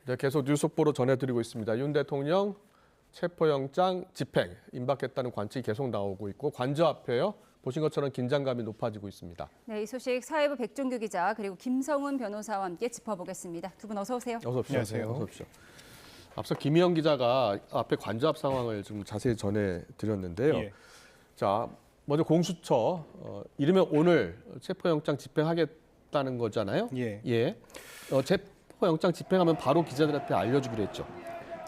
네, 계속 뉴스 속보로 전해드리고 있습니다. 윤 대통령 체포영장 집행 임박했다는 관측이 계속 나오고 있고 관저 앞에요. 보신 것처럼 긴장감이 높아지고 있습니다. 네, 이 소식 사회부 백종규 기자 그리고 김성훈 변호사와 함께 짚어보겠습니다. 두 분 어서 오세요. 어서 오십시오. 안녕하세요. 어서 오십시오. 앞서 김희영 기자가 앞에 관저 앞 상황을 좀 자세히 전해드렸는데요. 예. 자, 먼저 공수처 이르면 오늘 체포영장 집행하겠다는 거잖아요. 예. 예. 체포영장 집행하면 바로 기자들한테 알려주기로 했죠.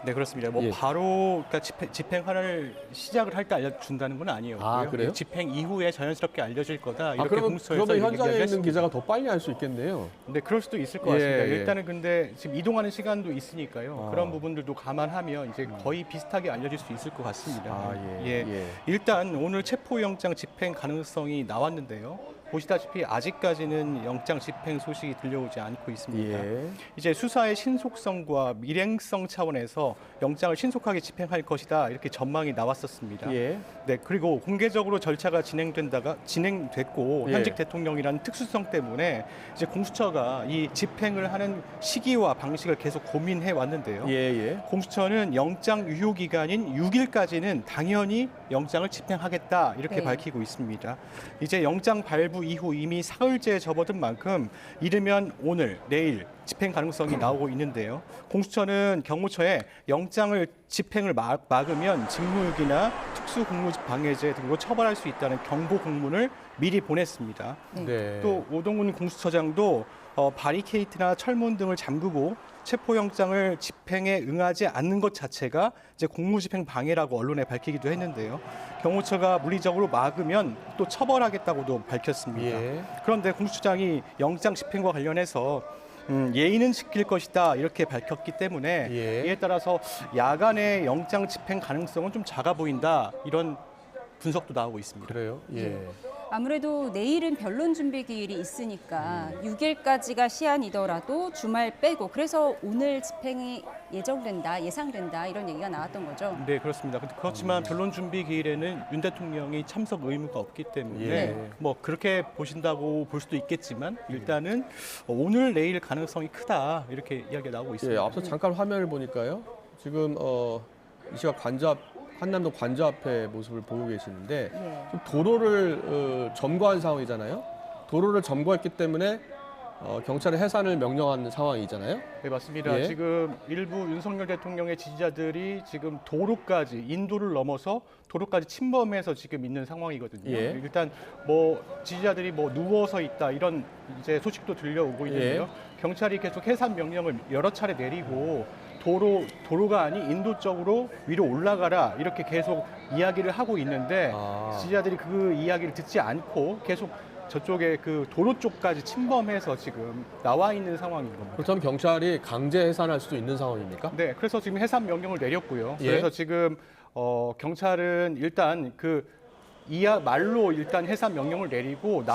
네, 그렇습니다. 뭐 예. 바로 그러니까 집행을 시작을 할 때 알려준다는 건 아니었고요. 아, 그래요? 집행 이후에 자연스럽게 알려질 거다. 이렇게 그러면 공수처에서 현장에 얘기를 있는 했습니다. 기자가 더 빨리 할 수 있겠네요. 네, 그럴 수도 있을 것 예, 같습니다. 예. 일단은 근데 지금 이동하는 시간도 있으니까요. 아. 그런 부분들도 감안하면 이제 거의 비슷하게 알려질 수 있을 것 같습니다. 아, 예. 예. 일단 오늘 체포영장 집행 가능성이 나왔는데요. 보시다시피 아직까지는 영장 집행 소식이 들려오지 않고 있습니다. 예. 이제 수사의 신속성과 밀행성 차원에서 영장을 신속하게 집행할 것이다 이렇게 전망이 나왔었습니다. 예. 네, 그리고 공개적으로 절차가 진행됐고 예. 현직 대통령이라는 특수성 때문에 이제 공수처가 이 집행을 하는 시기와 방식을 계속 고민해 왔는데요. 예. 예. 공수처는 영장 유효 기간인 6일까지는 당연히 영장을 집행하겠다 이렇게 네. 밝히고 있습니다. 이제 영장 발부 이후 이미 사흘째에 접어든 만큼 이르면 오늘, 내일 집행 가능성이 나오고 있는데요. 공수처는 경호처에 영장을 집행을 막으면 직무유기나 특수공무방해죄 등으로 처벌할 수 있다는 경고 공문을 미리 보냈습니다. 네. 또 오동훈 공수처장도 바리케이트나 철문 등을 잠그고 체포영장을 집행에 응하지 않는 것 자체가 이제 공무집행 방해라고 언론에 밝히기도 했는데요. 경호처가 물리적으로 막으면 또 처벌하겠다고도 밝혔습니다. 예. 그런데 공수처장이 영장 집행과 관련해서 예의는 지킬 것이다 이렇게 밝혔기 때문에 예. 이에 따라서 야간에 영장 집행 가능성은 좀 작아 보인다 이런 분석도 나오고 있습니다. 그래요? 예. 아무래도 내일은 변론 준비 기일이 있으니까 6일까지가 시한이더라도 주말 빼고 그래서 오늘 집행이 예상된다 이런 얘기가 나왔던 거죠. 네, 그렇습니다. 그렇지만 변론 준비 기일에는 윤 대통령이 참석 의무가 없기 때문에 예. 뭐 그렇게 보신다고 볼 수도 있겠지만 일단은 오늘 내일 가능성이 크다 이렇게 이야기가 나오고 예. 있습니다. 앞서 잠깐 화면을 보니까요. 지금 이 시각 한남동 관저 앞에 모습을 보고 계시는데 예. 좀 도로를 점거한 상황이잖아요. 도로를 점거했기 때문에 경찰의 해산을 명령하는 상황이잖아요. 네, 맞습니다. 예. 지금 일부 윤석열 대통령의 지지자들이 지금 도로까지 인도를 넘어서 도로까지 침범해서 지금 있는 상황이거든요. 예. 일단 뭐 지지자들이 뭐 누워서 있다 이런 이제 소식도 들려오고 있는데요. 예. 경찰이 계속 해산 명령을 여러 차례 내리고 도로가 아닌 인도 쪽으로 위로 올라가라 이렇게 계속 이야기를 하고 있는데 지지자들이 그 이야기를 듣지 않고 계속 저쪽에 그 도로 쪽까지 침범해서 지금 나와 있는 상황인 겁니다. 그렇다면 경찰이 강제 해산할 수도 있는 상황입니까? 네, 그래서 지금 해산 명령을 내렸고요. 예. 그래서 지금 경찰은 일단 말로 일단 해산 명령을 내리고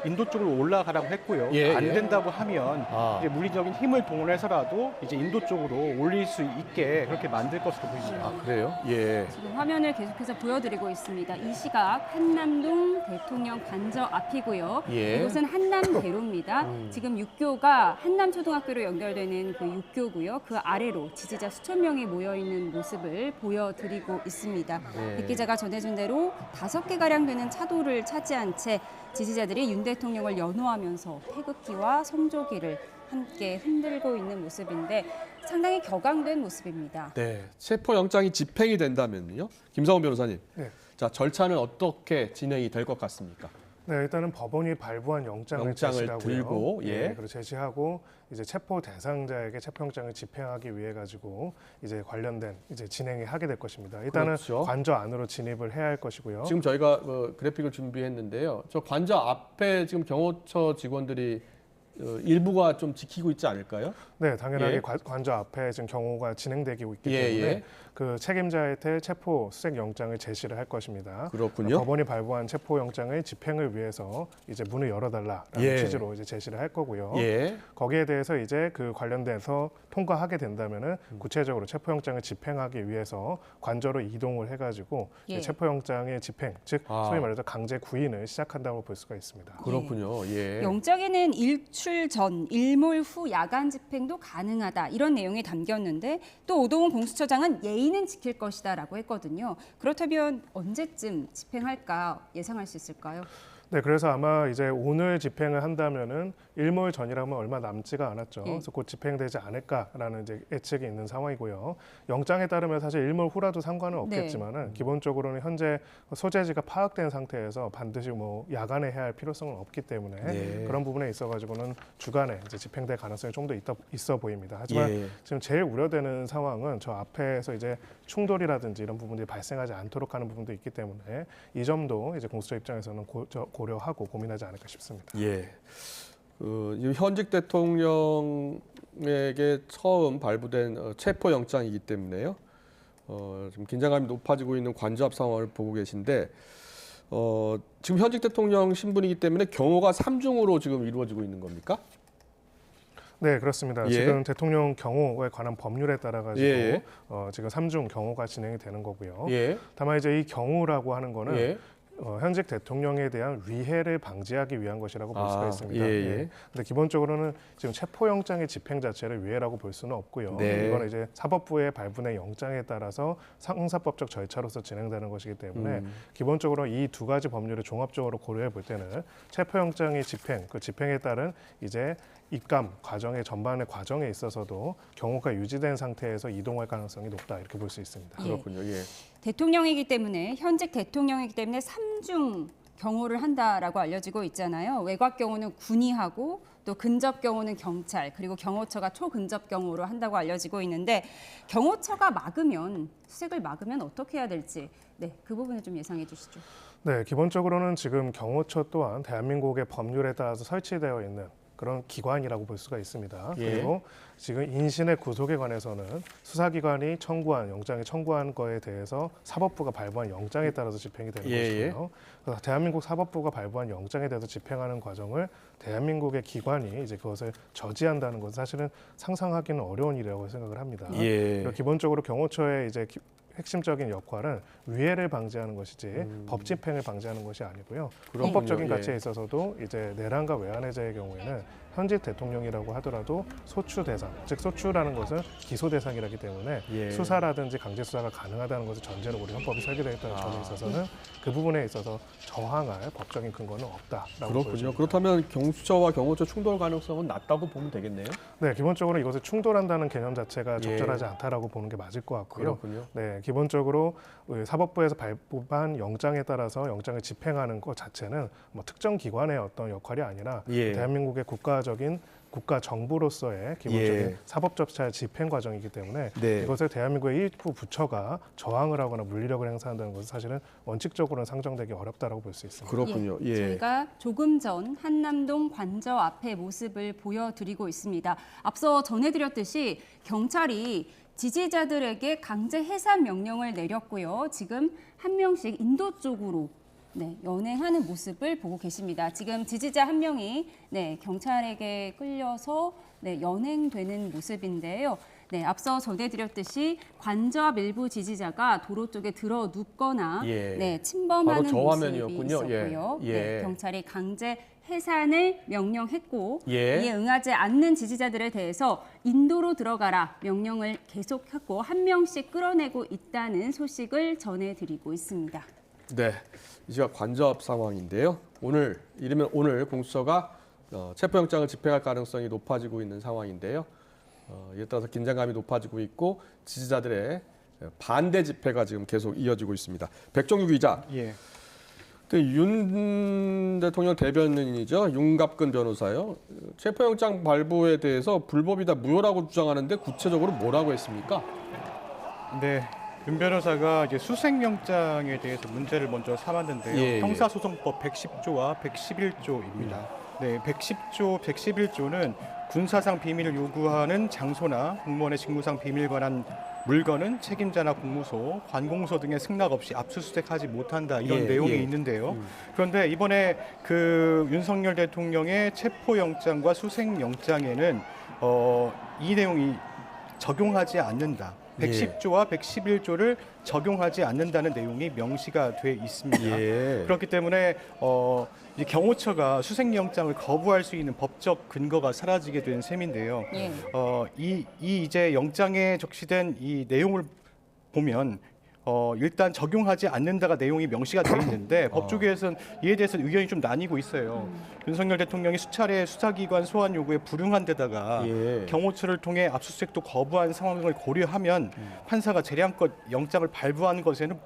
인도 쪽으로 올라가라고 했고요. 예, 안 예. 된다고 하면 이제 물리적인 힘을 동원해서라도 이제 인도 쪽으로 올릴 수 있게 그렇게 만들 것으로 보입니다. 아, 그래요? 예. 지금 화면을 계속해서 보여드리고 있습니다. 이 시각 한남동 대통령 관저 앞이고요. 예. 이곳은 한남대로입니다. 지금 육교가 한남초등학교로 연결되는 그 육교고요. 그 아래로 지지자 수천 명이 모여있는 모습을 보여드리고 있습니다. 예. 백 기자가 전해준 대로 5개가량 되는 차도를 차지한 채 지지자들이 윤 대통령을 연호하면서 태극기와 성조기를 함께 흔들고 있는 모습인데 상당히 격앙된 모습입니다. 네. 체포영장이 집행이 된다면요. 김성훈 변호사님. 네. 자, 절차는 어떻게 진행이 될 것 같습니까? 네, 일단은 법원이 발부한 영장을 제시하고요. 들고, 예. 그리고 제시하고 이제 체포 대상자에게 체포영장을 집행하기 위해 가지고 이제 관련된 이제 진행이 하게 될 것입니다. 일단은 그렇죠. 관저 안으로 진입을 해야 할 것이고요. 지금 저희가 그래픽을 준비했는데요. 저 관저 앞에 지금 경호처 직원들이 일부가 좀 지키고 있지 않을까요? 네, 당연하게 예. 관저 앞에 지금 경호가 진행되고 있기 예, 때문에 예. 그 책임자한테 체포 수색 영장을 제시를 할 것입니다. 그렇군요. 법원이 발부한 체포 영장의 집행을 위해서 이제 문을 열어달라라는 예. 취지로 이제 제시를 할 거고요. 예. 거기에 대해서 이제 그 관련돼서 통과하게 된다면은 구체적으로 체포영장을 집행하기 위해서 관저로 이동을 해가지고 예. 체포영장의 집행, 즉 아. 소위 말해서 강제 구인을 시작한다고 볼 수가 있습니다. 그렇군요. 예. 영장에는 외출 전, 일몰 후 야간 집행도 가능하다 이런 내용이 담겼는데 또 오동훈 공수처장은 예의는 지킬 것이다라고 했거든요. 그렇다면 언제쯤 집행할까 예상할 수 있을까요? 네, 그래서 아마 이제 오늘 집행을 한다면은 일몰 전이라면 얼마 남지가 않았죠. 그래서 곧 집행되지 않을까라는 이제 예측이 있는 상황이고요. 영장에 따르면 사실 일몰 후라도 상관은 없겠지만은 기본적으로는 현재 소재지가 파악된 상태에서 반드시 뭐 야간에 해야 할 필요성은 없기 때문에 그런 부분에 있어가지고는 주간에 이제 집행될 가능성이 좀 더 있어 보입니다. 하지만 지금 제일 우려되는 상황은 저 앞에서 이제 충돌이라든지 이런 부분들이 발생하지 않도록 하는 부분도 있기 때문에 이 점도 이제 공수처 입장에서는 고려하고 고민하지 않을까 싶습니다. 예. 현직 대통령에게 처음 발부된 체포영장이기 때문에요. 지금 긴장감이 높아지고 있는 관저앞 상황을 보고 계신데 지금 현직 대통령 신분이기 때문에 경호가 3중으로 지금 이루어지고 있는 겁니까? 네, 그렇습니다. 예. 지금 대통령 경호에 관한 법률에 따라 가지고 예. 지금 3중 경호가 진행이 되는 거고요. 예. 다만 이제 이 경호라고 하는 거는 예. 현직 대통령에 대한 위해를 방지하기 위한 것이라고 볼 수가 있습니다. 예. 근데 기본적으로는 지금 체포영장의 집행 자체를 위해라고 볼 수는 없고요. 네. 이거는 이제 사법부의 발부된 영장에 따라서 형사법적 절차로서 진행되는 것이기 때문에 기본적으로 이 두 가지 법률을 종합적으로 고려해 볼 때는 체포영장의 집행, 그 집행에 따른 이제 입감 과정의 전반의 과정에 있어서도 경호가 유지된 상태에서 이동할 가능성이 높다 이렇게 볼 수 있습니다. 그렇군요. 예. 대통령이기 때문에 현직 대통령이기 때문에 3중 경호를 한다라고 알려지고 있잖아요. 외곽 경호는 군이 하고 또 근접 경호는 경찰 그리고 경호처가 초근접 경호로 한다고 알려지고 있는데 경호처가 수색을 막으면 어떻게 해야 될지 그 부분을 좀 예상해 주시죠. 네, 기본적으로는 지금 경호처 또한 대한민국의 법률에 따라서 설치되어 있는 그런 기관이라고 볼 수가 있습니다. 예. 그리고 지금 인신의 구속에 관해서는 수사기관이 영장에 청구한 거에 대해서 사법부가 발부한 영장에 따라서 집행이 되는 것이고요. 그래서 대한민국 사법부가 발부한 영장에 대해서 집행하는 과정을 대한민국의 기관이 이제 그것을 저지한다는 것은 사실은 상상하기는 어려운 일이라고 생각을 합니다. 그리고 기본적으로 경호처의 이제 핵심적인 역할은 위해를 방지하는 것이지 법 집행을 방지하는 것이 아니고요. 헌법적인 가치에 있어서도 이제 내란과 외환해제의 경우에는 현직 대통령이라고 하더라도 소추 대상, 즉 소추라는 것은 기소 대상이라기 때문에 수사라든지 강제 수사가 가능하다는 것을 전제로 우리 헌법이 설계되어 있다는 점에 있어서는 그 부분에 있어서 저항할 법적인 근거는 없다라고 그렇군요. 보여집니다. 그렇다면 경수처와 경호처 충돌 가능성은 낮다고 보면 되겠네요. 네, 기본적으로 이것을 충돌한다는 개념 자체가 적절하지 않다라고 보는 게 맞을 것 같고요. 그렇군요. 네, 기본적으로 사법부에서 발부한 영장에 따라서 영장을 집행하는 것 자체는 뭐 특정 기관의 어떤 역할이 아니라 대한민국의 국가 정부로서의 기본적인 사법 절차 집행 과정이기 때문에 이것을 대한민국의 일부 부처가 저항을 하거나 물리력을 행사한다는 것은 사실은 원칙적으로는 상정되기 어렵다라고 볼 수 있습니다. 그렇군요. 저희가 조금 전 한남동 관저 앞의 모습을 보여드리고 있습니다. 앞서 전해드렸듯이 경찰이 지지자들에게 강제 해산 명령을 내렸고요. 지금 한 명씩 인도 쪽으로 연행하는 모습을 보고 계십니다. 지금 지지자 한 명이 경찰에게 끌려서 연행되는 모습인데요. 앞서 전해드렸듯이 관저 앞 일부 지지자가 도로 쪽에 들어 눕거나 침범하는 바로 저 모습이 화면이었군요. 있었고요. 예. 경찰이 강제 해산을 명령했고 예. 이에 응하지 않는 지지자들에 대해서 인도로 들어가라 명령을 계속했고 한 명씩 끌어내고 있다는 소식을 전해드리고 있습니다. 네, 이 시각 관저 앞 상황인데요. 오늘 공수처가 체포영장을 집행할 가능성이 높아지고 있는 상황인데요. 이에 따라서 긴장감이 높아지고 있고 지지자들의 반대 집회가 지금 계속 이어지고 있습니다. 백정규 기자. 윤 대통령 대변인이죠. 윤갑근 변호사요. 체포영장 발부에 대해서 불법이다, 무효라고 주장하는데 구체적으로 뭐라고 했습니까? 네. 윤 변호사가 이제 수색영장에 대해서 문제를 먼저 삼았는데요. 형사소송법 110조와 111조입니다. 네, 110조, 111조는 군사상 비밀을 요구하는 장소나 공무원의 직무상 비밀 관한 물건은 책임자나 공무소, 관공서 등의 승낙 없이 압수수색하지 못한다 이런 내용이 있는데요. 그런데 이번에 그 윤석열 대통령의 체포영장과 수색영장에는 이 내용이 적용하지 않는다. 예. 110조와 111조를 적용하지 않는다는 내용이 명시가 돼 있습니다. 예. 그렇기 때문에 이 경호처가 수색영장을 거부할 수 있는 법적 근거가 사라지게 된 셈인데요. 예. 이 이제 영장에 적시된 이 내용을 보면 일단 적용하지 않는다가 내용이 명시가 돼 있는데 법조계에서는 이에 대해서 의견이 좀 나뉘고 있어요. 윤석열 대통령이 수차례 수사기관 소환 요구에 불응한 데다가 예. 경호처를 통해 압수수색도 거부한 상황을 고려하면 판사가 재량껏 영장을 발부한 것에는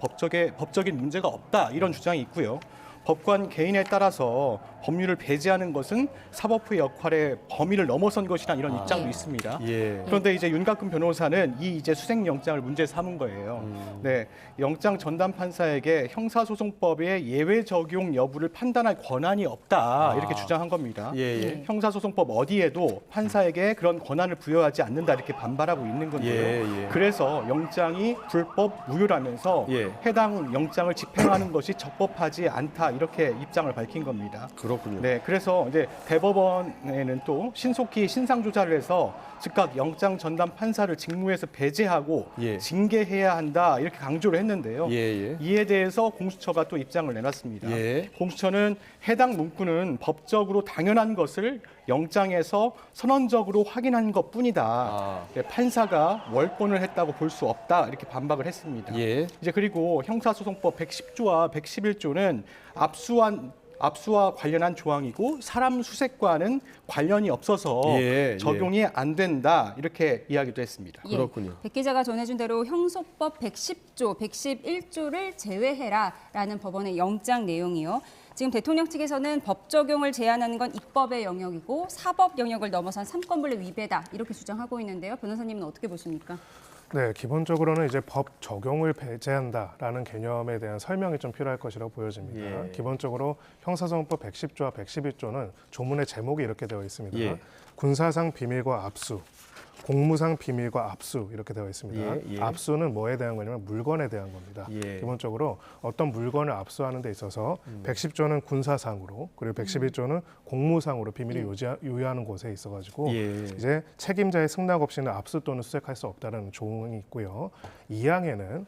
법적인 문제가 없다 이런 주장이 있고요. 법관 개인에 따라서 법률을 배제하는 것은 사법부의 역할의 범위를 넘어선 것이란 이런 입장도 있습니다. 예. 그런데 이제 윤곽근 변호사는 이 이제 수색영장을 문제 삼은 거예요. 네, 영장 전담 판사에게 형사소송법의 예외 적용 여부를 판단할 권한이 없다 이렇게 주장한 겁니다. 예. 형사소송법 어디에도 판사에게 그런 권한을 부여하지 않는다 이렇게 반발하고 있는 건데요. 예. 그래서 영장이 불법 무효라면서 예. 해당 영장을 집행하는 것이 적법하지 않다 이렇게 입장을 밝힌 겁니다. 그렇군요. 네, 그래서 이제 대법원에는 또 신속히 신상 조사를 해서 즉각 영장 전담 판사를 직무에서 배제하고 예. 징계해야 한다 이렇게 강조를 했는데요. 예. 이에 대해서 공수처가 또 입장을 내놨습니다. 예. 공수처는 해당 문구는 법적으로 당연한 것을 영장에서 선언적으로 확인한 것뿐이다. 아. 네, 판사가 월권을 했다고 볼 수 없다 이렇게 반박을 했습니다. 예. 이제 그리고 형사소송법 110조와 111조는 압수와 관련한 조항이고 사람 수색과는 관련이 없어서 예. 적용이 안 된다 이렇게 이야기도 했습니다. 예. 그렇군요. 백 기자가 전해준 대로 형소법 110조, 111조를 제외해라라는 법원의 영장 내용이요. 지금 대통령 측에서는 법 적용을 제한하는 건 입법의 영역이고 사법 영역을 넘어선 삼권분립 위배다 이렇게 주장하고 있는데요. 변호사님은 어떻게 보십니까? 네, 기본적으로는 이제 법 적용을 배제한다라는 개념에 대한 설명이 좀 필요할 것이라고 보여집니다. 예. 기본적으로 형사소송법 110조와 111조는 조문의 제목이 이렇게 되어 있습니다. 예. 군사상 비밀과 압수, 공무상 비밀과 압수 이렇게 되어 있습니다. 예. 압수는 뭐에 대한 거냐면 물건에 대한 겁니다. 예. 기본적으로 어떤 물건을 압수하는 데 있어서 110조는 군사상으로 그리고 111조는 공무상으로 비밀을 유효하는 곳에 있어가지고 예. 이제 책임자의 승낙 없이는 압수 또는 수색할 수 없다는 조항이 있고요. 2항에는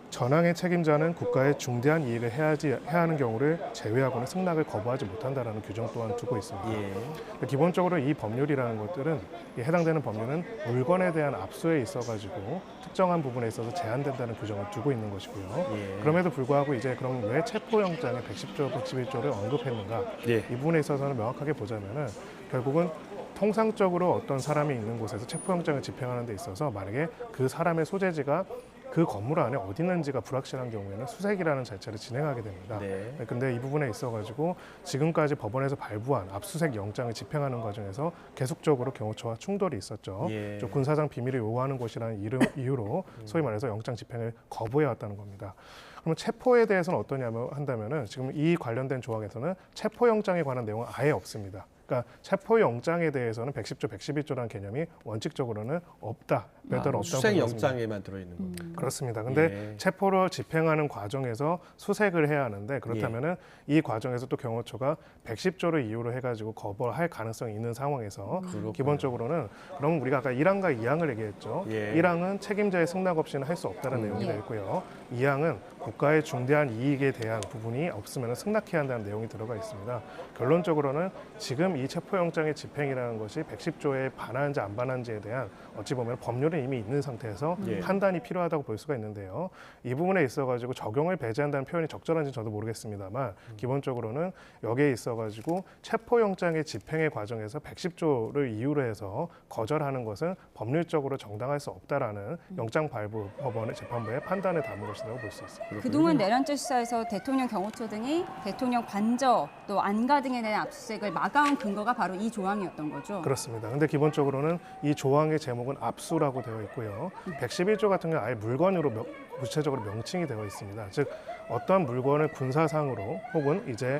전항의 책임자는 국가의 중대한 이익을 해야 하는 경우를 제외하고는 승낙을 거부하지 못한다라는 규정 또한 두고 있습니다. 예. 기본적으로 이 법률이라는 것들은 이 해당되는 법률은 물건에 대한 압수에 있어가지고 특정한 부분에 있어서 제한된다는 규정을 두고 있는 것이고요. 예. 그럼에도 불구하고 이제 그럼 왜 체포영장에 110조, 111조를 언급했는가? 예. 이 부분에 있어서는 명확하게 보자면은 결국은 통상적으로 어떤 사람이 있는 곳에서 체포영장을 집행하는 데 있어서 만약에 그 사람의 소재지가 그 건물 안에 어디 있는지가 불확실한 경우에는 수색이라는 자체를 진행하게 됩니다. 네. 근데 이 부분에 있어가지고 지금까지 법원에서 발부한 압수수색 영장을 집행하는 과정에서 계속적으로 경호처와 충돌이 있었죠. 예. 군사상 비밀을 요구하는 곳이라는 이유로 소위 말해서 영장 집행을 거부해왔다는 겁니다. 그러면 체포에 대해서는 어떠냐면 한다면은 지금 이 관련된 조항에서는 체포영장에 관한 내용은 아예 없습니다. 그러니까 체포영장에 대해서는 110조, 111조라는 개념이 원칙적으로는 없다. 별도로 없다고 수색 보겠습니다. 영장에만 들어 있는 겁니다. 그렇습니다. 근데 예. 체포를 집행하는 과정에서 수색을 해야 하는데 그렇다면은 이 과정에서 또 경호처가 110조를 이유로 해가지고 거부할 가능성이 있는 상황에서 기본적으로는 그럼 우리가 아까 1항과 2항을 얘기했죠. 예. 1항은 책임자의 승낙 없이는 할 수 없다는 내용이 되어 있고요. 2항은 국가의 중대한 이익에 대한 부분이 없으면 승낙해야 한다는 내용이 들어가 있습니다. 결론적으로는 지금 이 체포영장의 집행이라는 것이 110조에 반하는지 안 반하는지에 대한 어찌 보면 법률은 이미 있는 상태에서 예. 판단이 필요하다고 볼 수가 있는데요. 이 부분에 있어가지고 적용을 배제한다는 표현이 적절한지 저도 모르겠습니다만 기본적으로는 여기에 있어가지고 체포영장의 집행의 과정에서 110조를 이유로 해서 거절하는 것은 법률적으로 정당할 수 없다라는 영장 발부 법원의 재판부의 판단에 담은 것이라고 볼 수 있습니다. 그동안 내란죄 수사에서 대통령 경호처 등이 대통령 관저 또 안가 등에 대한 압수수색을 막아온 근거가 바로 이 조항이었던 거죠. 그렇습니다. 근데 기본적으로는 이 조항의 제목은 압수라고 되어 있고요. 111조 같은 경우는 아예 물건으로 구체적으로 명칭이 되어 있습니다. 즉 어떤 물건을 군사상으로 혹은 이제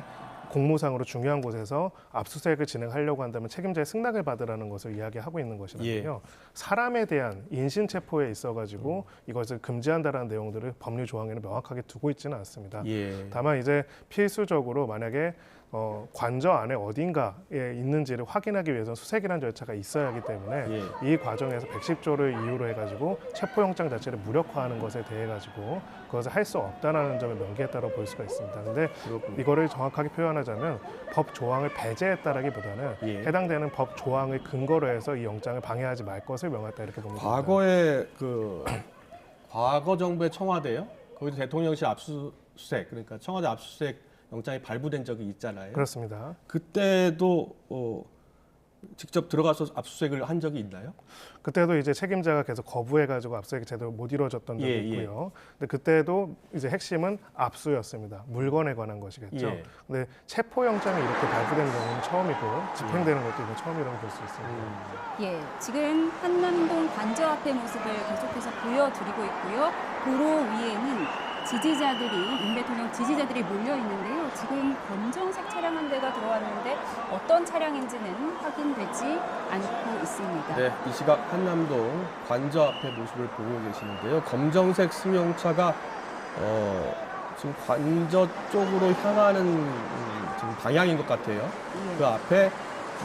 공무상으로 중요한 곳에서 압수수색을 진행하려고 한다면 책임자의 승낙을 받으라는 것을 이야기하고 있는 것이라면요. 사람에 대한 인신체포에 있어가지고 이것을 금지한다라는 내용들을 법률 조항에는 명확하게 두고 있지는 않습니다. 예. 다만 이제 필수적으로 만약에 관저 안에 어딘가에 있는지를 확인하기 위해서는 수색이라는 절차가 있어야 하기 때문에 이 과정에서 110조를 이유로 해가지고 체포영장 자체를 무력화하는 것에 대해 가지고 그것을 할 수 없다는 점을 명기했다고 볼 수가 있습니다. 근데 이거를 정확하게 표현하자면 법 조항을 배제했다라기보다는 해당되는 법 조항을 근거로 해서 이 영장을 방해하지 말 것을 명했다 이렇게 봅니다. 과거에 과거 정부의 청와대요. 거기서 대통령실 압수수색 그러니까 청와대 압수수색 영장이 발부된 적이 있잖아요. 그렇습니다. 그때도 직접 들어가서 압수수색을 한 적이 있나요? 그때도 이제 책임자가 계속 거부해가지고 압수수색이 제대로 못 이루어졌던 적이 있고요. 근데 그때도 이제 핵심은 압수였습니다. 물건에 관한 것이겠죠. 근데 체포영장이 이렇게 발부된 경우는 처음이고 집행되는 것도 이건 처음이라고 볼 수 있습니다. 예, 지금 한남동 관저 앞의 모습을 계속해서 보여드리고 있고요. 도로 위에는 윤 대통령 지지자들이 몰려 있는데요. 지금 검정색 차량 한 대가 들어왔는데 어떤 차량인지는 확인되지 않고 있습니다. 네, 이 시각 한남동 관저 앞의 모습을 보고 계시는데요. 검정색 승용차가 지금 관저 쪽으로 향하는 지금 방향인 것 같아요. 그 앞에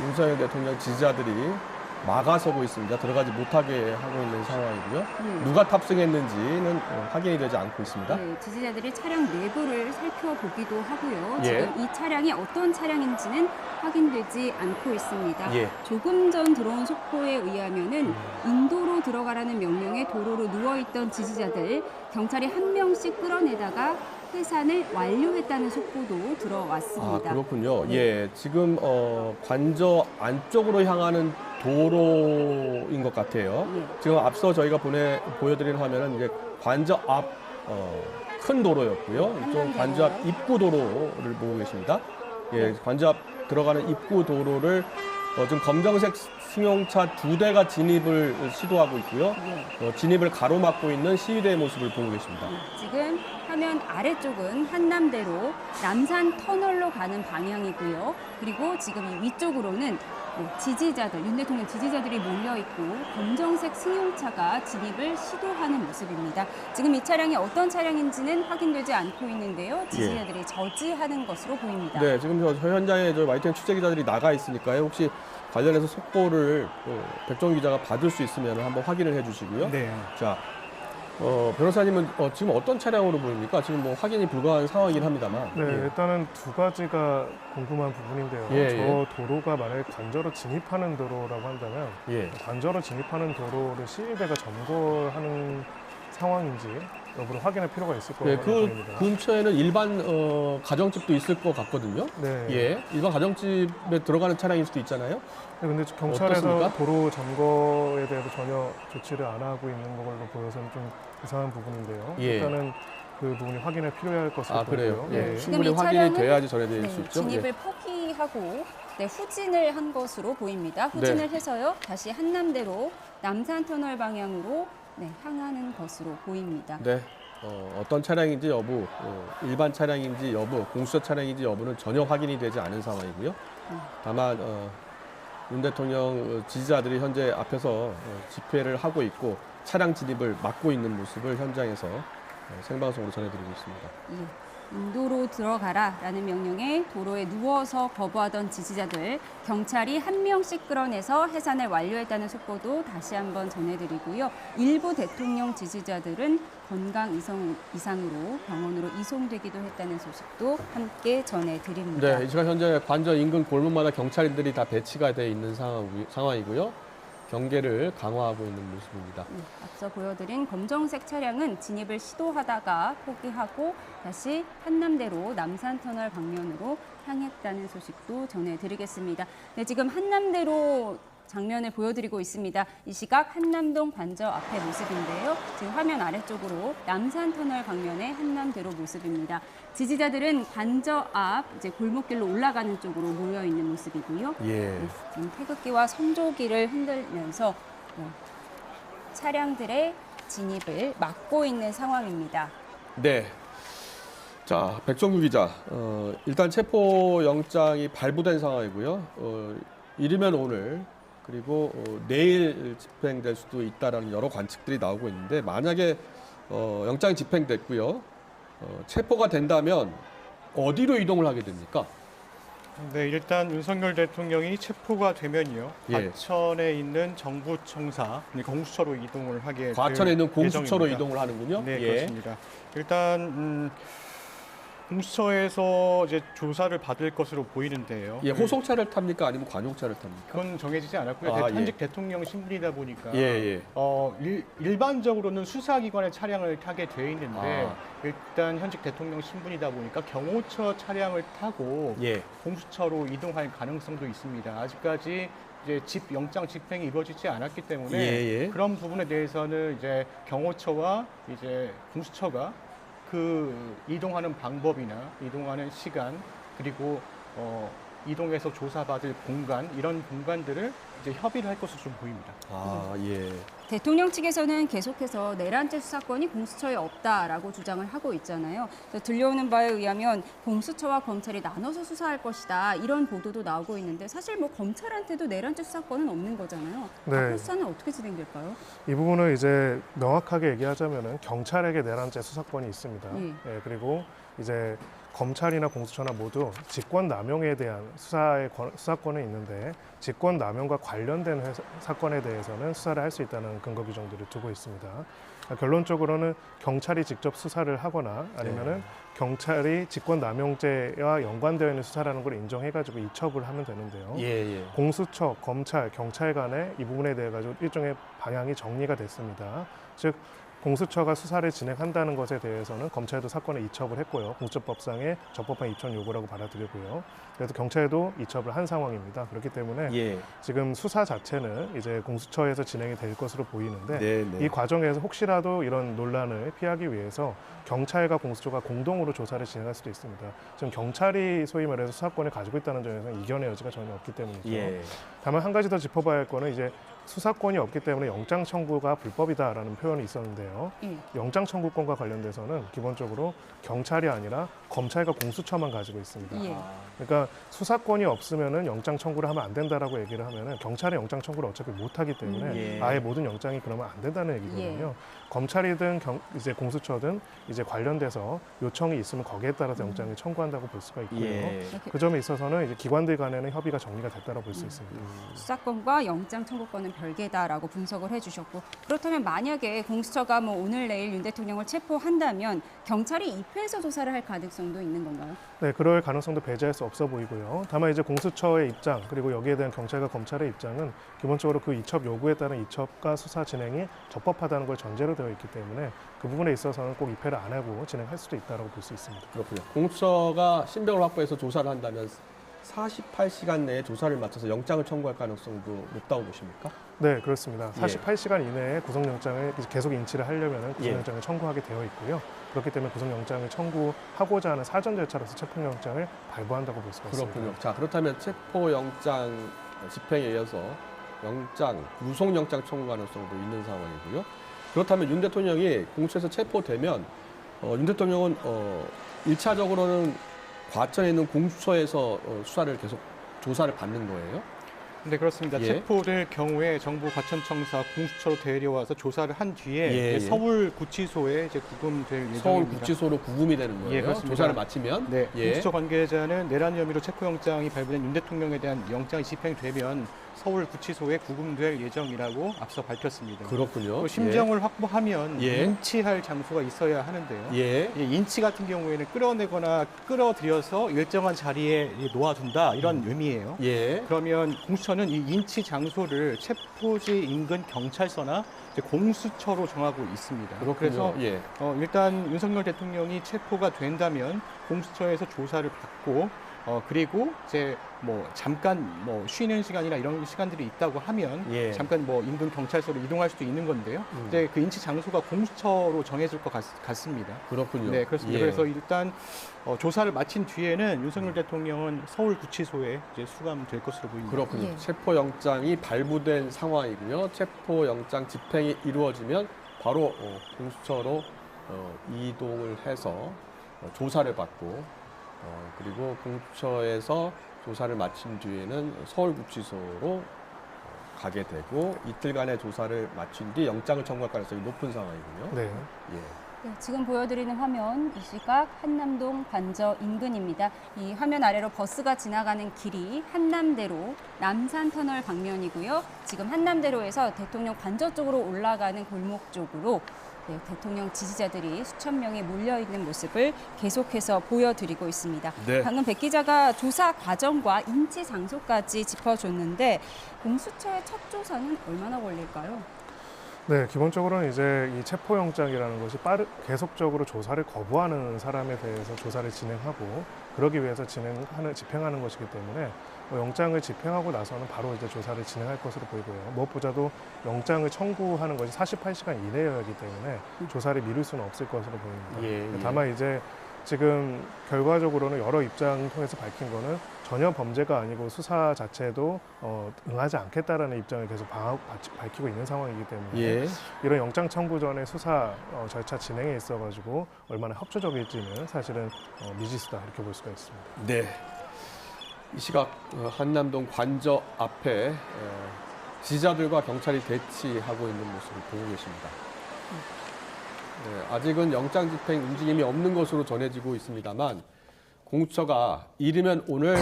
윤석열 대통령 지지자들이 막아서고 있습니다. 들어가지 못하게 하고 있는 상황이고요. 누가 탑승했는지는 확인이 되지 않고 있습니다. 네, 지지자들이 차량 내부를 살펴보기도 하고요. 지금 이 차량이 어떤 차량인지는 확인되지 않고 있습니다. 조금 전 들어온 속보에 의하면은 인도로 들어가라는 명령에 도로로 누워있던 지지자들 경찰이 한 명씩 끌어내다가 해산을 완료했다는 속보도 들어왔습니다. 아, 그렇군요. 지금 관저 안쪽으로 향하는 도로인 것 같아요. 지금 앞서 저희가 보여드린 화면은 이제 관저 앞 큰 도로였고요. 이쪽 관저 앞 입구 도로를 보고 계십니다. 관저 앞 들어가는 입구 도로를 지금 검정색 승용차 2대가 진입을 시도하고 있고요. 진입을 가로막고 있는 시위대의 모습을 보고 계십니다. 지금 화면 아래쪽은 한남대로 남산 터널로 가는 방향이고요. 그리고 지금 이 위쪽으로는 윤 대통령 지지자들이 몰려있고 검정색 승용차가 진입을 시도하는 모습입니다. 지금 이 차량이 어떤 차량인지는 확인되지 않고 있는데요. 지지자들이 저지하는 것으로 보입니다. 네, 지금 저 현장에 YTN 취재기자들이 나가 있으니까요. 혹시 관련해서 속보를 백종 기자가 받을 수 있으면 한번 확인을 해주시고요. 자, 변호사님은 지금 어떤 차량으로 보입니까? 지금 뭐 확인이 불가한 상황이긴 합니다만. 일단은 두 가지가 궁금한 부분인데요. 저 도로가 만약에 관저로 진입하는 도로라고 한다면 관저로 진입하는 도로를 시위대가 점거하는 상황인지 여부를 확인할 필요가 있을 거라고 보입니다. 그 근처에는 일반 가정집도 있을 것 같거든요. 일반 가정집에 들어가는 차량일 수도 있잖아요. 근데 경찰에서 어떻습니까? 도로 점거에 대해서 전혀 조치를 안 하고 있는 걸로 보여서는 좀 이상한 부분인데요. 일단은 그 부분이 확인할 필요할 것으로 보고요. 그래요? 충분히 확인이 돼야지 전해드릴 수 있죠. 진입을 포기하고 후진을 한 것으로 보입니다. 후진을 해서요. 다시 한남대로 남산터널 방향으로 향하는 것으로 보입니다. 어떤 차량인지 여부, 일반 차량인지 여부, 공수처 차량인지 여부는 전혀 확인이 되지 않은 상황이고요. 다만 윤 대통령 지지자들이 현재 앞에서 집회를 하고 있고 차량 진입을 막고 있는 모습을 현장에서 생방송으로 전해드리고 있습니다. 인도로 들어가라라는 명령에 도로에 누워서 거부하던 지지자들, 경찰이 한 명씩 끌어내서 해산을 완료했다는 속보도 다시 한번 전해드리고요. 일부 대통령 지지자들은 건강 이상으로 병원으로 이송되기도 했다는 소식도 함께 전해드립니다. 이 시간 현재 관저 인근 골목마다 경찰인들이 다 배치가 돼 있는 상황이고요. 경계를 강화하고 있는 모습입니다. 앞서 보여드린 검정색 차량은 진입을 시도하다가 포기하고 다시 한남대로 남산터널 방면으로 향했다는 소식도 전해드리겠습니다. 지금 한남대로 장면을 보여드리고 있습니다. 이 시각 한남동 관저 앞의 모습인데요. 지금 화면 아래쪽으로 남산터널 방면의 한남대로 모습입니다. 지지자들은 관저 앞 골목길로 올라가는 쪽으로 모여 있는 모습이고요. 지금 태극기와 성조기를 흔들면서 차량들의 진입을 막고 있는 상황입니다. 자, 백종규 기자. 일단 체포 영장이 발부된 상황이고요. 이르면 오늘 그리고 내일 집행될 수도 있다라는 여러 관측들이 나오고 있는데 만약에 영장이 집행됐고요. 체포가 된다면 어디로 이동을 하게 됩니까? 네, 일단 윤석열 대통령이 체포가 되면요. 예. 과천에 있는 정부청사, 공수처로 이동을 하게 과천에 될 있는 공수처로 예정입니다. 이동을 하는군요. 네, 예. 그렇습니다. 일단 공수처에서 이제 조사를 받을 것으로 보이는데요. 예, 호송차를 탑니까? 아니면 관용차를 탑니까? 그건 정해지지 않았고요. 아, 현직 대통령 신분이다 보니까 예. 일반적으로는 수사기관의 차량을 타게 돼 있는데 아. 일단 현직 대통령 신분이다 보니까 경호처 차량을 타고 예. 공수처로 이동할 가능성도 있습니다. 아직까지 이제 영장 집행이 이루어지지 않았기 때문에 예. 그런 부분에 대해서는 이제 경호처와 이제 공수처가 그 이동하는 방법이나 이동하는 시간 그리고 이동해서 조사받을 공간 이런 공간들을 이제 협의를 할 것으로 좀 보입니다. 아, 예. 대통령 측에서는 계속해서 내란죄 수사권이 공수처에 없다라고 주장을 하고 있잖아요. 들려오는 바에 의하면 공수처와 검찰이 나눠서 수사할 것이다 이런 보도도 나오고 있는데 사실 뭐 검찰한테도 내란죄 수사권은 없는 거잖아요. 네. 앞으로 수사는 어떻게 진행될까요? 이 부분을 이제 명확하게 얘기하자면은 경찰에게 내란죄 수사권이 있습니다. 예. 예, 그리고 이제 검찰이나 공수처나 모두 직권남용에 대한 수사권은 있는데 직권남용과 관련된 사건에 대해서는 수사를 할 수 있다는 근거 규정들을 두고 있습니다. 결론적으로는 경찰이 직접 수사를 하거나 아니면은 경찰이 직권남용죄와 연관되어 있는 수사라는 걸 인정해가지고 이첩을 하면 되는데요. 예. 공수처, 검찰, 경찰 간에 이 부분에 대해 가지고 일종의 방향이 정리가 됐습니다. 즉 공수처가 수사를 진행한다는 것에 대해서는 검찰도 사건에 이첩을 했고요. 공수처법상의 적법한 이첩 요구라고 받아들이고요. 그래서 경찰도 이첩을 한 상황입니다. 그렇기 때문에 예. 지금 수사 자체는 이제 공수처에서 진행이 될 것으로 보이는데 네. 이 과정에서 혹시라도 이런 논란을 피하기 위해서 경찰과 공수처가 공동으로 조사를 진행할 수도 있습니다. 지금 경찰이 소위 말해서 수사권을 가지고 있다는 점에서는 이견의 여지가 전혀 없기 때문이죠. 예. 다만 한 가지 더 짚어봐야 할 거는 이제 수사권이 없기 때문에 영장 청구가 불법이다라는 표현이 있었는데요. 영장 청구권과 관련돼서는 기본적으로 경찰이 아니라 검찰과 공수처만 가지고 있습니다. 예. 그러니까 수사권이 없으면은 영장 청구를 하면 안 된다라고 얘기를 하면은 경찰이 영장 청구를 어차피 못 하기 때문에 예. 아예 모든 영장이 그러면 안 된다는 얘기거든요. 검찰이든 이제 공수처든 이제 관련돼서 요청이 있으면 거기에 따라서 영장을 청구한다고 볼 수가 있고요. 예. 그 점에 있어서는 이제 기관들 간에는 협의가 정리가 됐다고 볼 수 있습니다. 수사권과 영장 청구권은 별개다라고 분석을 해주셨고 그렇다면 만약에 공수처가 뭐 오늘 내일 윤 대통령을 체포한다면 경찰이 입회해서 조사를 할 가능성도 있는 건가요? 네, 그럴 가능성도 배제할 수 없어 보이고요. 다만 이제 공수처의 입장 그리고 여기에 대한 경찰과 검찰의 입장은 기본적으로 그 이첩 요구에 따른 이첩과 수사 진행이 적법하다는 걸 전제로 되어 있기 때문에 그 부분에 있어서는 꼭 입회를 안 하고 진행할 수도 있다고 볼 수 있습니다. 그렇군요. 공수처가 신병을 확보해서 조사를 한다면 48시간 내에 조사를 마쳐서 영장을 청구할 가능성도 높다고 보십니까? 네, 그렇습니다. 예. 48시간 이내에 구속영장을 계속 인치를 하려면 예. 구속영장을 청구하게 되어 있고요. 그렇기 때문에 구속영장을 청구하고자 하는 사전 절차로서 체포영장을 발부한다고 볼 수가 있습니다. 그렇군요. 자, 그렇다면 체포영장 집행에 이어서 구속영장 청구 가능성도 있는 상황이고요. 그렇다면 윤 대통령이 공수처에서 체포되면 윤 대통령은 1차적으로는 과천에 있는 공수처에서 수사를 계속 조사를 받는 거예요? 네, 그렇습니다. 예. 체포될 경우에 정부 과천청사 공수처로 데려와서 조사를 한 뒤에 예, 이제 서울 구치소에 이제 구금될 예정입니다. 서울 구치소로 구금이 되는 거예요? 예, 그렇습니다. 조사를 마치면? 네, 예. 공수처 관계자는 내란 혐의로 체포영장이 발부된 윤 대통령에 대한 영장이 집행되면 서울 구치소에 구금될 예정이라고 앞서 밝혔습니다. 그렇군요. 또 심정을 확보하면 예. 인치할 장소가 있어야 하는데요. 예. 이 인치 같은 경우에는 끌어내거나 끌어들여서 일정한 자리에 놓아둔다 이런 의미예요. 예. 그러면 공수처는 이 인치 장소를 체포지 인근 경찰서나 이제 공수처로 정하고 있습니다. 그렇군요. 그래서 예. 일단 윤석열 대통령이 체포가 된다면 공수처에서 조사를 받고 그리고 이제 뭐 잠깐 뭐 쉬는 시간이나 이런 시간들이 있다고 하면 예. 잠깐 뭐 인근 경찰서로 이동할 수도 있는 건데요. 이제 그 인치 장소가 공수처로 정해질 것 같습니다. 그렇군요. 네, 그렇습니다. 예. 그래서 일단 조사를 마친 뒤에는 윤석열 대통령은 서울 구치소에 이제 수감될 것으로 보입니다. 그렇군요. 예. 체포영장이 발부된 상황이고요. 체포영장 집행이 이루어지면 바로 공수처로 이동을 해서 조사를 받고 그리고 공수처에서 조사를 마친 뒤에는 서울구치소로 가게 되고 이틀간의 조사를 마친 뒤 영장을 청구할 가능성이 높은 상황이군요. 네. 예. 네, 지금 보여드리는 화면, 이 시각 한남동 관저 인근입니다. 이 화면 아래로 버스가 지나가는 길이 한남대로 남산터널 방면이고요. 지금 한남대로에서 대통령 관저 쪽으로 올라가는 골목 쪽으로 네, 대통령 지지자들이 수천 명이 몰려있는 모습을 계속해서 보여드리고 있습니다. 네. 방금 백 기자가 조사 과정과 인치 장소까지 짚어줬는데 공수처의 첫 조사는 얼마나 걸릴까요? 네, 기본적으로는 이제 이 체포영장이라는 것이 계속적으로 조사를 거부하는 사람에 대해서 조사를 진행하고 그러기 위해서 집행하는 것이기 때문에 영장을 집행하고 나서는 바로 이제 조사를 진행할 것으로 보이고요. 무엇보다도 영장을 청구하는 것이 48시간 이내여야하기 때문에 조사를 미룰 수는 없을 것으로 보입니다. 예. 다만 이제 지금 결과적으로는 여러 입장 통해서 밝힌 거는 전혀 범죄가 아니고 수사 자체도 응하지 않겠다라는 입장을 계속 밝히고 있는 상황이기 때문에 예. 이런 영장 청구 전에 수사 절차 진행에 있어가지고 얼마나 협조적일지는 사실은 미지수다 이렇게 볼 수가 있습니다. 네. 이 시각 한남동 관저 앞에 지지자들과 경찰이 대치하고 있는 모습을 보고 계십니다. 네, 아직은 영장 집행 움직임이 없는 것으로 전해지고 있습니다만 공수처가 이르면 오늘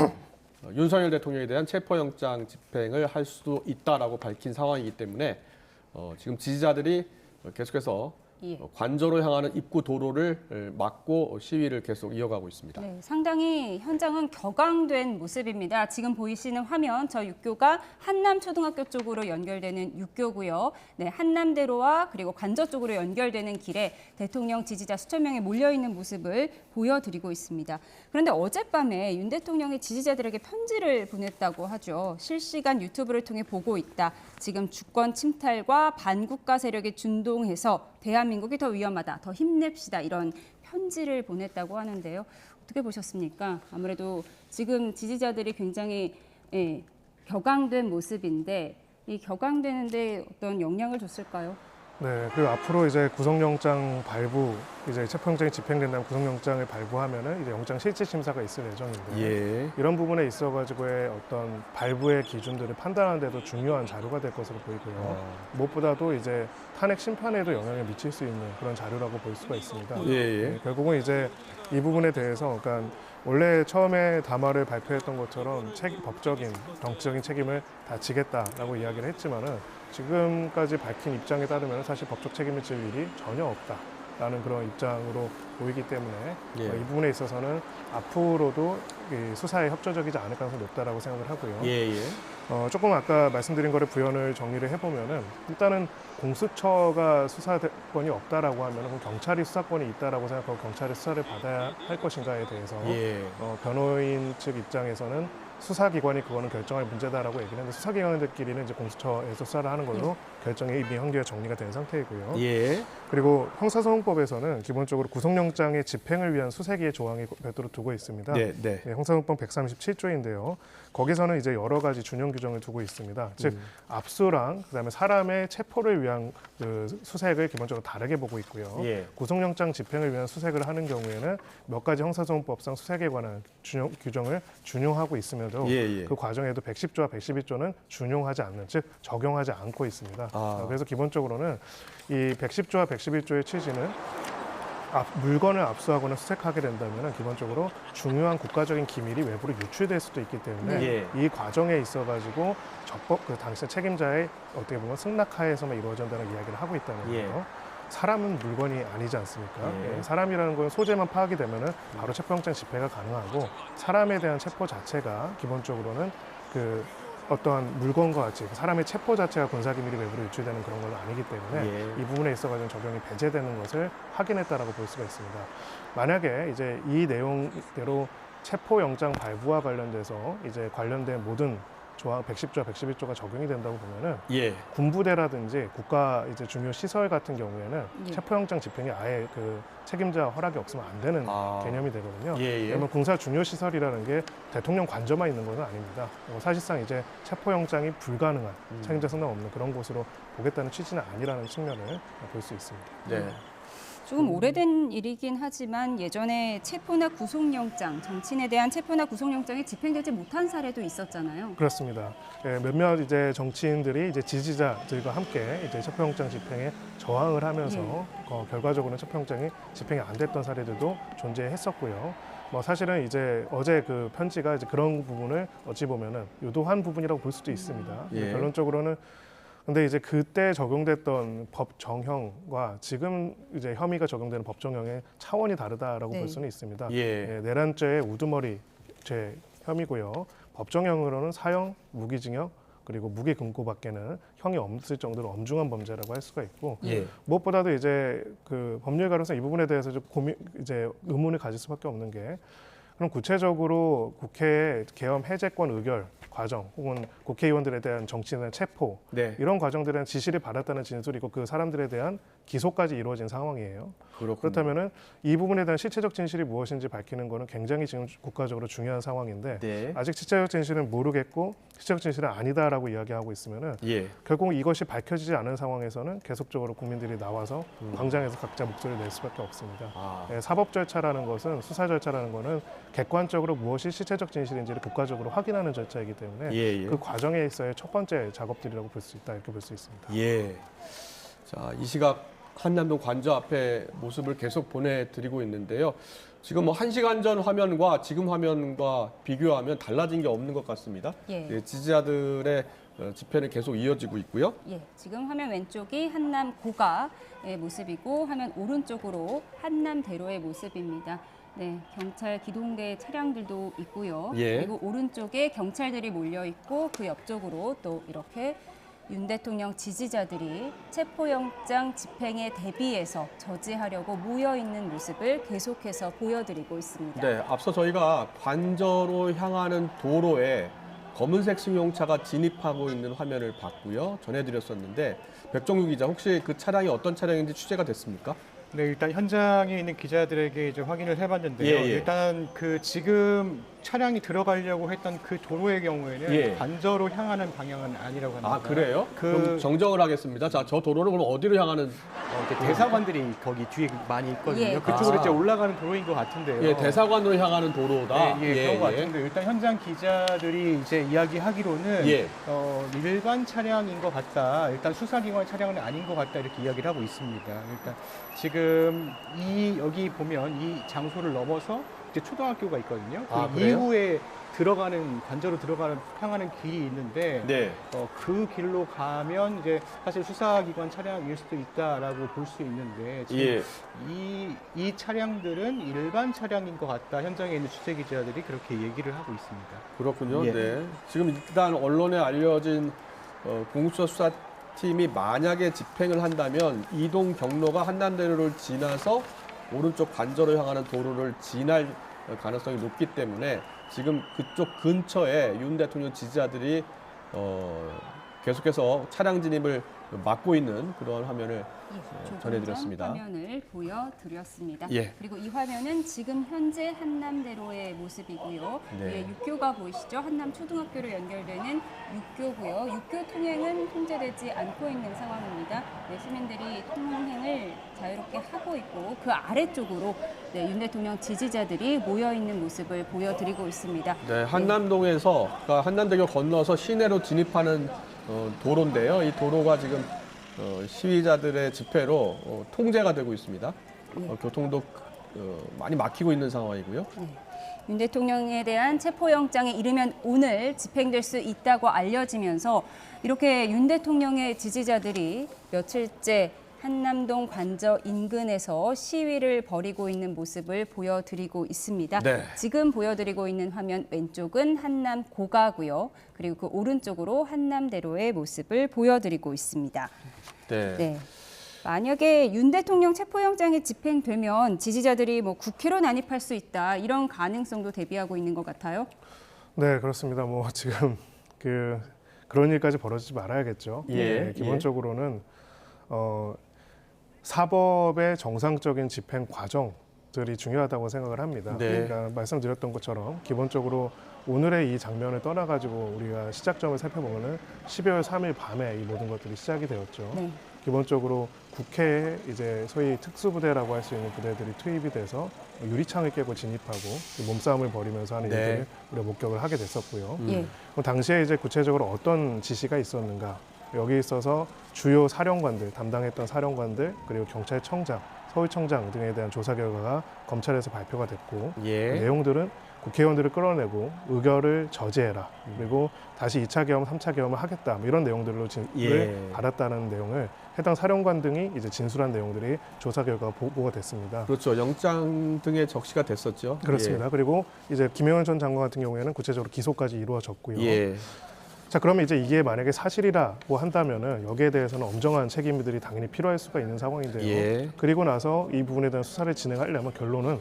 윤석열 대통령에 대한 체포영장 집행을 할 수도 있다라고 밝힌 상황이기 때문에 지금 지지자들이 계속해서 예. 관저로 향하는 입구 도로를 막고 시위를 계속 이어가고 있습니다. 네, 상당히 현장은 격앙된 모습입니다. 지금 보이시는 화면, 저 육교가 한남초등학교 쪽으로 연결되는 육교고요. 네, 한남대로와 그리고 관저 쪽으로 연결되는 길에 대통령 지지자 수천 명이 몰려있는 모습을 보여드리고 있습니다. 그런데 어젯밤에 윤 대통령이 지지자들에게 편지를 보냈다고 하죠. 실시간 유튜브를 통해 보고 있다. 지금 주권 침탈과 반국가 세력이 준동해서 대한민국이 더 위험하다. 더 힘냅시다. 이런 편지를 보냈다고 하는데요. 어떻게 보셨습니까? 아무래도 지금 지지자들이 굉장히 격앙된 모습인데 이 격앙되는데 어떤 영향을 줬을까요? 네, 그리고 앞으로 이제 구속영장 발부, 이제 체포영장이 집행된다면 구속영장을 발부하면은 이제 영장 실질 심사가 있을 예정인데 예. 이런 부분에 있어가지고의 어떤 발부의 기준들을 판단하는 데도 중요한 자료가 될 것으로 보이고요. 무엇보다도 이제 탄핵 심판에도 영향을 미칠 수 있는 그런 자료라고 볼 수가 있습니다. 예. 네, 결국은 이제 이 부분에 대해서 그러니까 원래 처음에 담화를 발표했던 것처럼 법적인, 정치적인 책임을 다 지겠다라고 이야기를 했지만은 지금까지 밝힌 입장에 따르면 사실 법적 책임을 질 일이 전혀 없다라는 그런 입장으로 보이기 때문에 예. 이 부분에 있어서는 앞으로도 이 수사에 협조적이지 않을 가능성이 높다라고 생각을 하고요. 예. 조금 아까 말씀드린 거를 부연을 정리를 해보면은 일단은 공수처가 수사권이 없다라고 하면은 그럼 경찰이 수사권이 있다라고 생각하고 경찰이 수사를 받아야 할 것인가에 대해서 예. 변호인 측 입장에서는 수사기관이 그거는 결정할 문제다라고 얘기를 했는데 수사기관들끼리는 이제 공수처에서 수사를 하는 걸로 결정이 이미 한결 정리가 된 상태이고요. 예. 그리고 형사소송법에서는 기본적으로 구속영장의 집행을 위한 수색의 조항이 별도로 두고 있습니다. 네. 형사소송법 137조인데요. 거기서는 이제 여러 가지 준용 규정을 두고 있습니다. 즉 압수랑 그다음에 사람의 체포를 위한 그 수색을 기본적으로 다르게 보고 있고요. 예. 구속영장 집행을 위한 수색을 하는 경우에는 몇 가지 형사소송법상 수색에 관한 규정을 준용하고 있으면서 예. 그 과정에도 110조와 112조는 준용하지 않는, 즉 적용하지 않고 있습니다. 그래서 기본적으로는 이 110조와 111조의 취지는 물건을 압수하거나 수색하게 된다면 기본적으로 중요한 국가적인 기밀이 외부로 유출될 수도 있기 때문에 예. 이 과정에 있어가지고 그 당시 책임자의 어떻게 보면 승낙하에서만 이루어진다는 이야기를 하고 있다는 예. 거예요. 사람은 물건이 아니지 않습니까? 예. 사람이라는 건 소재만 파악이 되면은 바로 체포영장 집행가 가능하고 사람에 대한 체포 자체가 기본적으로는 그 어떠한 물건과 같이 사람의 체포 자체가 군사기밀이 외부로 유출되는 그런 건 아니기 때문에 예. 이 부분에 있어가지고 적용이 배제되는 것을 확인했다라고 볼 수가 있습니다. 만약에 이제 이 내용대로 체포영장 발부와 관련돼서 이제 관련된 모든 조항 110조와 111조가 적용이 된다고 보면은 예. 군부대라든지 국가 이제 중요 시설 같은 경우에는 예. 체포영장 집행에 아예 그 책임자 허락이 없으면 안 되는 개념이 되거든요. 예. 그러면 군사 중요 시설이라는 게 대통령 관저만 있는 것은 아닙니다. 사실상 이제 체포영장이 불가능한 책임자 승낙 없는 그런 곳으로 보겠다는 취지는 아니라는 측면을 볼 수 있습니다. 네. 조금 오래된 일이긴 하지만 예전에 체포나 구속영장, 정치인에 대한 체포나 구속영장이 집행되지 못한 사례도 있었잖아요. 그렇습니다. 예, 몇몇 이제 정치인들이 이제 지지자들과 함께 이제 체포영장 집행에 저항을 하면서 결과적으로는 체포영장이 집행이 안 됐던 사례들도 존재했었고요. 뭐 사실은 이제 어제 그 편지가 이제 그런 부분을 어찌 보면은 유도한 부분이라고 볼 수도 있습니다. 예. 결론적으로는 근데 이제 그때 적용됐던 법 정형과 지금 이제 혐의가 적용되는 법 정형의 차원이 다르다라고 네. 볼 수는 있습니다. 예. 예, 내란죄의 우두머리 죄 혐의고요. 법정형으로는 사형, 무기징역 그리고 무기금고밖에는 형이 없을 정도로 엄중한 범죄라고 할 수가 있고 예. 무엇보다도 이제 그 법률가로서 이 부분에 대해서 좀 이제 의문을 가질 수밖에 없는 게 그럼 구체적으로 국회의 계엄 해제권 의결 과정 혹은 국회의원들에 대한 정치인의 체포 네. 이런 과정들에 대한 지시를 받았다는 진술이고 그 사람들에 대한 기소까지 이루어진 상황이에요. 그렇군요. 그렇다면은 이 부분에 대한 실체적 진실이 무엇인지 밝히는 거는 굉장히 지금 국가적으로 중요한 상황인데 네. 아직 실체적 진실은 모르겠고 실체적 진실은 아니다라고 이야기하고 있으면은 예. 결국 이것이 밝혀지지 않은 상황에서는 계속적으로 국민들이 나와서 광장에서 각자 목소리를 낼 수밖에 없습니다. 아. 예, 사법 절차라는 것은 수사 절차라는 것은 객관적으로 무엇이 실체적 진실인지를 국가적으로 확인하는 절차이기 때문에 예, 예. 그 과정에 있어의 첫 번째 작업들이라고 볼 수 있다 이렇게 볼 수 있습니다. 예. 자, 이 시각 한남동 관저 앞에 모습을 계속 보내드리고 있는데요. 지금 뭐 1시간 전 화면과 지금 화면과 비교하면 달라진 게 없는 것 같습니다. 예. 예, 지지자들의 집회는 계속 이어지고 있고요. 예, 지금 화면 왼쪽이 한남 고가의 모습이고 화면 오른쪽으로 한남대로의 모습입니다. 네, 경찰 기동대 차량들도 있고요. 예. 그리고 오른쪽에 경찰들이 몰려 있고 그 옆쪽으로 또 이렇게 윤 대통령 지지자들이 체포영장 집행에 대비해서 저지하려고 모여 있는 모습을 계속해서 보여드리고 있습니다. 네, 앞서 저희가 관저로 향하는 도로에 검은색 승용차가 진입하고 있는 화면을 봤고요. 전해드렸었는데 백정규 기자, 혹시 그 차량이 어떤 차량인지 취재가 됐습니까? 네, 일단 현장에 있는 기자들에게 이제 확인을 해봤는데요. 예, 예. 일단 그 지금 차량이 들어가려고 했던 그 도로의 경우에는 예. 관저로 향하는 방향은 아니라고 합니다. 아, 그래요? 그 그럼 정정을 하겠습니다. 자, 저 도로는 그럼 어디로 향하는? 이렇게 대사관들이 거기 뒤에 많이 있거든요. 예. 그쪽으로 아. 이제 올라가는 도로인 것 같은데요. 예, 대사관으로 향하는 도로다. 네, 그런 것 같은데 일단 현장 기자들이 이제 이야기하기로는 예. 일반 차량인 것 같다. 일단 수사기관 차량은 아닌 것 같다 이렇게 이야기를 하고 있습니다. 일단 지금 여기 보면 이 장소를 넘어서 이제 초등학교가 있거든요. 아, 그 그래요? 이후에 관저로 향하는 길이 있는데 네. 그 길로 가면 이제 사실 수사기관 차량일 수도 있다라고 볼 수 있는데 지금 예. 이 차량들은 일반 차량인 것 같다. 현장에 있는 취재 기자들이 그렇게 얘기를 하고 있습니다. 그렇군요. 예. 네. 지금 일단 언론에 알려진 공수처 수사팀이 만약에 집행을 한다면 이동 경로가 한남대로를 지나서 오른쪽 관저로 향하는 도로를 지날 가능성이 높기 때문에 지금 그쪽 근처에 윤 대통령 지지자들이 계속해서 차량 진입을 막고 있는 그런 화면을 조금 전해드렸습니다. 전 화면을 보여드렸습니다. 예. 그리고 이 화면은 지금 현재 한남대로의 모습이고요. 네. 위에 육교가 보이시죠? 한남 초등학교로 연결되는 육교고요. 육교 통행은 통제되지 않고 있는 상황입니다. 네, 시민들이 통행을 자유롭게 하고 있고 그 아래쪽으로 네, 윤 대통령 지지자들이 모여 있는 모습을 보여드리고 있습니다. 네, 한남동에서 그러니까 한남대교 건너서 시내로 진입하는 도로인데요. 이 도로가 지금 시위자들의 집회로 통제가 되고 있습니다. 교통도 많이 막히고 있는 상황이고요. 윤 대통령에 대한 체포영장에 이르면 오늘 집행될 수 있다고 알려지면서 이렇게 윤 대통령의 지지자들이 며칠째 한남동 관저 인근에서 시위를 벌이고 있는 모습을 보여드리고 있습니다. 네. 지금 보여드리고 있는 화면 왼쪽은 한남 고가고요. 그리고 그 오른쪽으로 한남대로의 모습을 보여드리고 있습니다. 네. 네. 만약에 윤 대통령 체포영장이 집행되면 지지자들이 뭐 국회로 난입할 수 있다 이런 가능성도 대비하고 있는 것 같아요. 네, 그렇습니다. 뭐 지금 그런 일까지 벌어지지 말아야겠죠. 예, 네, 기본적으로는 사법의 정상적인 집행 과정들이 중요하다고 생각을 합니다. 네. 그러니까 말씀드렸던 것처럼 기본적으로 오늘의 이 장면을 떠나가지고 우리가 시작점을 살펴보면은 12월 3일 밤에 이 모든 것들이 시작이 되었죠. 네. 기본적으로 국회에 이제 소위 특수부대라고 할 수 있는 부대들이 투입이 돼서 유리창을 깨고 진입하고 몸싸움을 벌이면서 하는 네. 일들을 우리가 목격을 하게 됐었고요. 예. 그럼 당시에 이제 구체적으로 어떤 지시가 있었는가? 여기 있어서 주요 사령관들, 담당했던 사령관들, 그리고 경찰청장, 서울청장 등에 대한 조사 결과가 검찰에서 발표가 됐고 그 예. 내용들은 국회의원들을 끌어내고 의결을 저지해라. 그리고 다시 2차 계엄, 3차 계엄을 하겠다. 뭐 이런 내용들로 진술을 예. 받았다는 내용을 해당 사령관 등이 이제 진술한 내용들이 조사 결과가 보고가 됐습니다. 그렇죠. 영장 등에 적시가 됐었죠. 그렇습니다. 그리고 이제 김영현 전 장관 같은 경우에는 구체적으로 기소까지 이루어졌고요. 예. 자, 그러면 이제 이게 만약에 사실이라고 한다면은 여기에 대해서는 엄정한 책임들이 당연히 필요할 수가 있는 상황인데요. 예. 그리고 나서 이 부분에 대한 수사를 진행하려면 결론은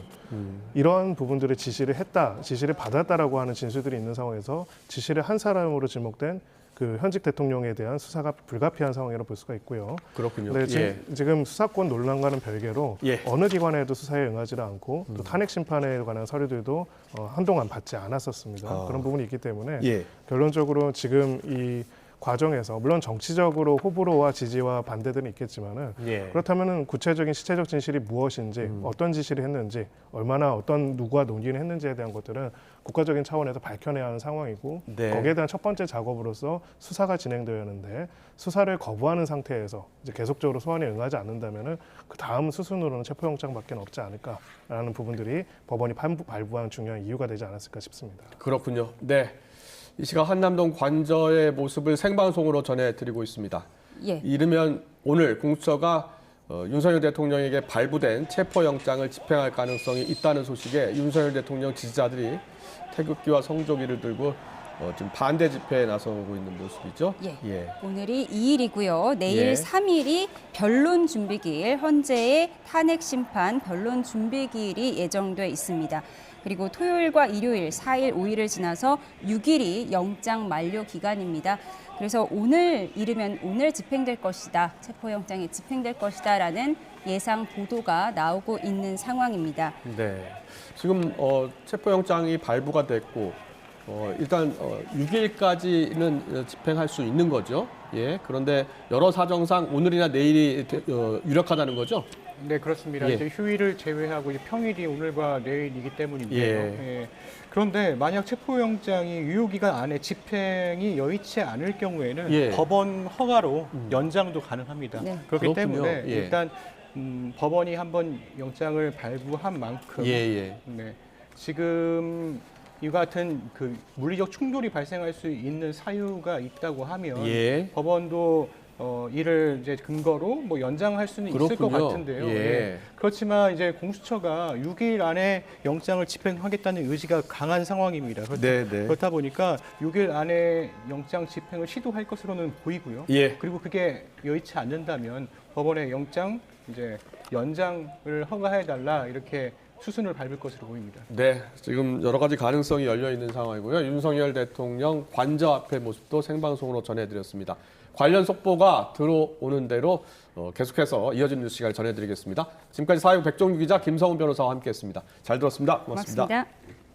이런 부분들을 지시를 했다, 지시를 받았다라고 하는 진술들이 있는 상황에서 지시를 한 사람으로 지목된 그 현직 대통령에 대한 수사가 불가피한 상황이라고 볼 수가 있고요. 그렇군요. 네, 예. 지금 수사권 논란과는 별개로 예. 어느 기관에도 수사에 응하지 않고 또 탄핵 심판에 관한 서류들도 한동안 받지 않았었습니다. 그런 부분이 있기 때문에 예. 결론적으로 지금 이 과정에서 물론 정치적으로 호불호와 지지와 반대들은 있겠지만은 예. 그렇다면은 구체적인 시체적 진실이 무엇인지 어떤 지시를 했는지 얼마나 어떤 누구와 논의를 했는지에 대한 것들은 국가적인 차원에서 밝혀내야 하는 상황이고 네. 거기에 대한 첫 번째 작업으로서 수사가 진행되어야 하는데 수사를 거부하는 상태에서 이제 계속적으로 소환에 응하지 않는다면은 그 다음 수순으로는 체포영장밖에 없지 않을까라는 부분들이 법원이 발부한 중요한 이유가 되지 않았을까 싶습니다. 그렇군요. 네. 이 시각 한남동 관저의 모습을 생방송으로 전해드리고 있습니다. 예. 이르면 오늘 공수처가 윤석열 대통령에게 발부된 체포영장을 집행할 가능성이 있다는 소식에 윤석열 대통령 지지자들이 태극기와 성조기를 들고 지금 반대 집회에 나서고 있는 모습이죠. 예. 오늘이 2일이고요. 내일 예. 3일이 변론 준비기일, 헌재의 탄핵 심판 변론 준비기일이 예정돼 있습니다. 그리고 토요일과 일요일, 4일, 5일을 지나서 6일이 영장 만료 기간입니다. 그래서 오늘 이르면 오늘 집행될 것이다, 체포영장이 집행될 것이다라는 예상 보도가 나오고 있는 상황입니다. 네. 지금 체포영장이 발부가 됐고 일단 6일까지는 집행할 수 있는 거죠. 예. 그런데 여러 사정상 오늘이나 내일이 유력하다는 거죠. 네, 그렇습니다. 예. 이제 휴일을 제외하고 이제 평일이 오늘과 내일이기 때문인데요. 예. 예. 그런데 만약 체포영장이 유효기간 안에 집행이 여의치 않을 경우에는 예. 법원 허가로 연장도 가능합니다. 네. 그렇기 그렇군요. 때문에 예. 일단 법원이 한번 영장을 발부한 만큼 예. 네, 지금 이와 같은 그 물리적 충돌이 발생할 수 있는 사유가 있다고 하면 예. 법원도 이를 이제 근거로 뭐 연장할 수는 있을 것 그렇군요. 같은데요. 예. 예. 그렇지만 이제 공수처가 6일 안에 영장을 집행하겠다는 의지가 강한 상황입니다. 네네. 그렇다 보니까 6일 안에 영장 집행을 시도할 것으로는 보이고요. 예. 그리고 그게 여의치 않는다면 법원의 영장 이제 연장을 허가해달라 이렇게 수순을 밟을 것으로 보입니다. 네, 지금 여러 가지 가능성이 열려 있는 상황이고요. 윤석열 대통령 관저 앞의 모습도 생방송으로 전해드렸습니다. 관련 속보가 들어오는 대로 계속해서 이어진 뉴스 시간을 전해드리겠습니다. 지금까지 사회부 백종규 기자, 김성훈 변호사와 함께했습니다. 잘 들었습니다. 고맙습니다. 고맙습니다.